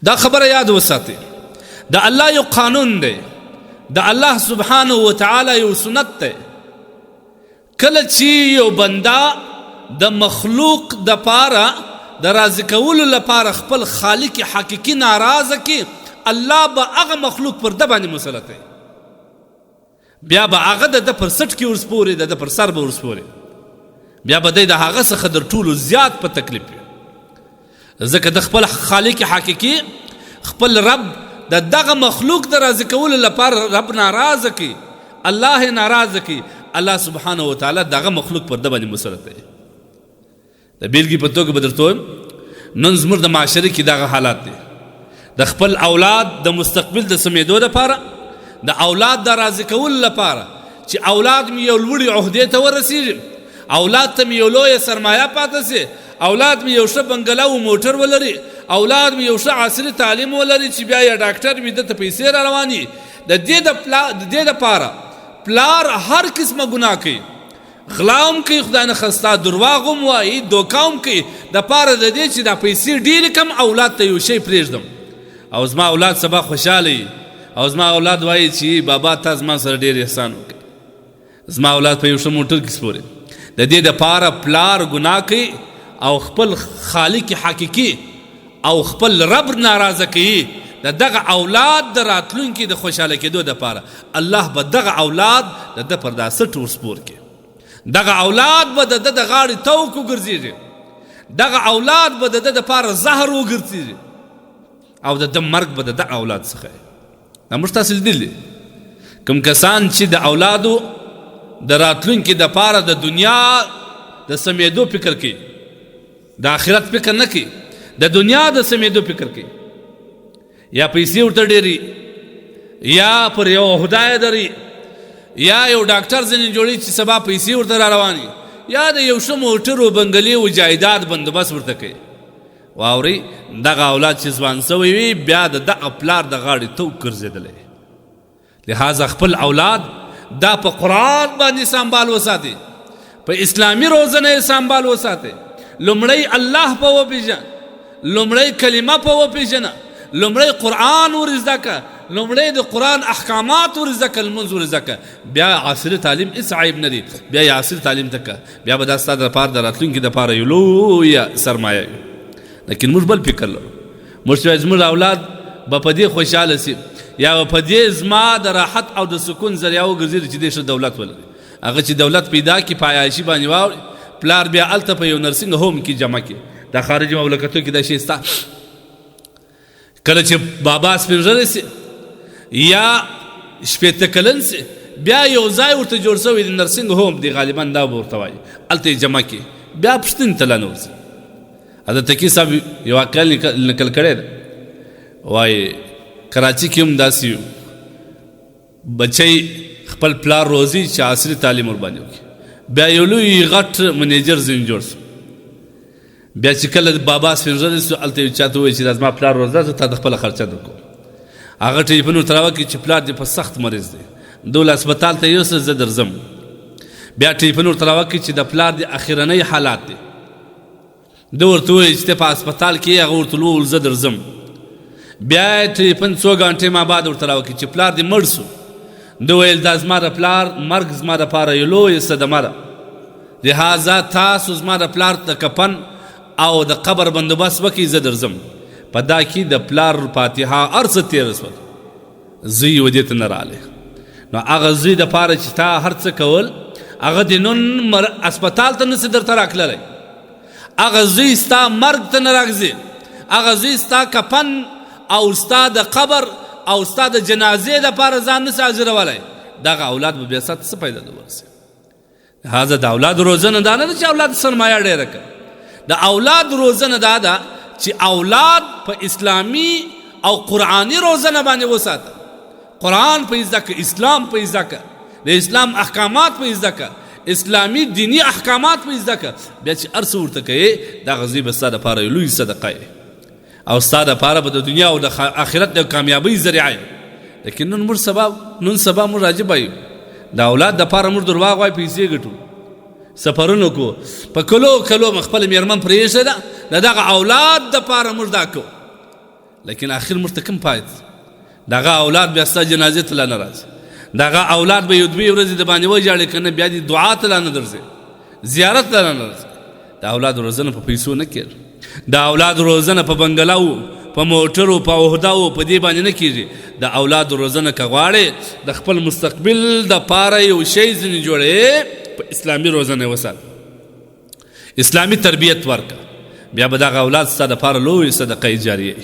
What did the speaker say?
دا خبر یاد وساتئ دا الله یو قانون دی دا الله سبحانه وتعالی یو سنت دی کله چې یو بنده د مخلوق د پاره د راضي کولو لپاره خپل خالق حقیقي ناراضه کی الله به هغه مخلوق پر د باندې مسلط دی بیا به هغه د پر سټ کې ورسپوري د پر سر به ورسپوري بیا به د هغه څخه در ټولو زیات په تکلیف ځکه د خپل خالق حقیقي خپل رب د دغه مخلوق د راضي کولو لپاره رب ناراضه کی الله ناراضه کی الله سبحانه وتعالی دغه مخلوق پر د باندې مسلط دی د بیلګې په توګه به درته وایم نن زموږ د معاشرې کې دغه حالات دي د خپل اولاد د مستقبل د سمېدو لپاره د اولاد د راضي کولو لپاره چې اولاد مې یو لوړې عهدې ته ورسېږي اولاد ته مې یو لویه سرمایه پاته سي اولاد مې یو ښه بنګله و موټر ولري اولاد مې یو ښه عصري تعلیم ولري چې بیا یا ډاکټر وي دته پیسې را رواني د دې دپاره پلار هر قسمه ګناه کوي غلا هم کوي خدای نه خسته درواغ هم وایي دوکه هم کوي دپاره د دې چې دا پیسې ډېرې کم اولاد ته یو شی پرېږدم او زما اولاد سبا خوشحاله وي او زما اولاد وایي چې بابا تا زما سره ډېر احسان وکړي زما اولاد په یو ښه موټر کې سپوري د دې دپاره پلار ګناه کوي او خپل خالق حقیقي او خپل رب ناراضه کوي د دغه اولاد د راتلونکي د خوشحاله کېدو دپاره الله به دغه اولاد د ده پر دا سټ ورسپور کړي دغه اولاد به د ده د غاړې توک وګرځېږي دغه اولاد به د ده دپاره زهر وګرځېږي او د ده مرګ به د دغه اولاد څخه دا موږ تاسې لیدلي کوم کسان چې د اولادو د راتلونکي دپاره د دنیا د سمېدو فکر کوي د آخرت فکر نه کوي د دنیا د سمېدو فکر کوي یا پیسې ورته ډېري یا پر یو عهده یې دري یا یو ډاکټر ځینې جوړي چې سبا پیسې ورته را رواني یا د یو ښه موټر و بنګلې و جایداد بندوبست ورته کوي واورئ دغه اولاد چې ځوان سوی وي بیا د دغه پلار د غاړې توک ګرځېدلی لهذا خپل اولاد دا په قرآن باندې سنبال وساتئ په اسلامي روزنه یې سنبال وساتئ لومړی الله په وپېژن لومړی کلمه په وپېژنه لومړی قرآن ور زده کړه لومړی د قرآن احکامات ور زده کړه لمونځ ور زده کړه بیا عصري تعلیم هېڅ عیب نه دی بیا یې عصري تعلیم ته کړه بیا به دا ستا دپاره د راتلونکي دپاره یو لویه سرمایه وي لیکن موږ بل فکر لرو موږ چې زموږ اولاد به په دې خوشحاله سي یا به په دې زما د راحت او د سکون ذریعه وګرځېږي چې دې ښه دولت ولري هغه چې دولت پیدا کړي په عیاشي باندې واوړي پلار بیا هلته په یو نرسنګ هوم کې جمع کړي دا خارجي مملکتو کې دا شی سته کله چې بابا سپین ږیری سي یا شپېته کلن سي بیا یو ځای ورته جوړ سوی د نرسنګ هوم دی غالبا دا به ورته وایي هلته یې جمع کړي بیا پوښتنې ته لا نه ورځي حضرت تقي صاحب یو واقعه نقل کړی ده وایي کراچي کې هم داسې بچی خپل پلار روزي چې عصري تعلیم ورباندې وکړي بیا یو لوی غټ منیجر ځینې جوړ سو بیا چې کله بابا سپین ږیری سو هلته یو چاته ووایي چې دا زما پلار روزه زه تا د خپله خرچه درکوم هغه ټلیفون ورته راوکړي چې پلار دې په سخت مریض دی دول هسپتال ته یوسه زه درځم بیا ټلیفون ورته راوکړي چې د پلار د اخرنۍ حالات دی ده ورته ووایي چې ته په هسپتال کې یې هغه ورته وویل زه درځم بیا یې ټلیفون څو ګنټې ما بعد ورته راوکړي چې پلار دې مړ سو ده ویل دا زما د پلار مرګ زما دپاره یو لویه صدمه ده لهذا تاسو زما د پلار د کفن او د قبر بندوبست وکړئ زه درځم په دا کې د پلار فاتحه هر څه تېره شول زوی یې ودې ته نه راغلی نو هغه زوی دپاره چې تا هر څه کول هغه د نن اسپتال ته نسي درته راکللی هغه زوی ستا مرګ ته نه راږځي هغه زوی ستا کفن او ستا د قبر او ستا د جنازې دپاره ځان نسي حاضرولی دغه اولاد به بیا ستا ته څه پیدا ده ورسي لهذا د اولاد روزنه دا نه ده چې اولاد سرمایه ډېره کړه د اولاد روزنه دا ده چې اولاد په اسلامي او قرآني روزنه باندې وساته قرآن په زده کړه اسلام په زده کړه د اسلام احکامات په زده کړه اسلامي دینی احکامات په زده کړه بیا چې هر څه ورته کوې دغه ځای به ستا دپاره یو لوی صدقه او ستا دپاره به د دنیا او د آخرت د کامیابۍ ذریعه لیکن نن سبا موږ عجیبه یو د اولاد دپاره موږ درواغ وایو پیسې ګټو سفرونو کو په کلو کلو خپل میرمن پرېښې ده د دغه اولاد دپاره موږ دا کوو لیکن آخر مرته کوم پای دغه اولاد بیا ستا جنازې ته لا نه راځي دغه اولاد به یو دوې ورځې د باندې وژاړي که نه بیا دې دعا ته لا نه درځي زیارت ته لا نه راځي د اولاد روزنه په پیسو نه کېږي د اولاد روزنه په بنګلاو په موټرو په عهدهو په دې باندې نه کېږي د اولاد روزنه که غواړې د خپل مستقبل دپاره یو شی ځینې جوړې په اسلامي روزنه یې وساته اسلامي تربیت ورکړه بیا به دغه اولاد ستا دپاره لویې صدقه جاریه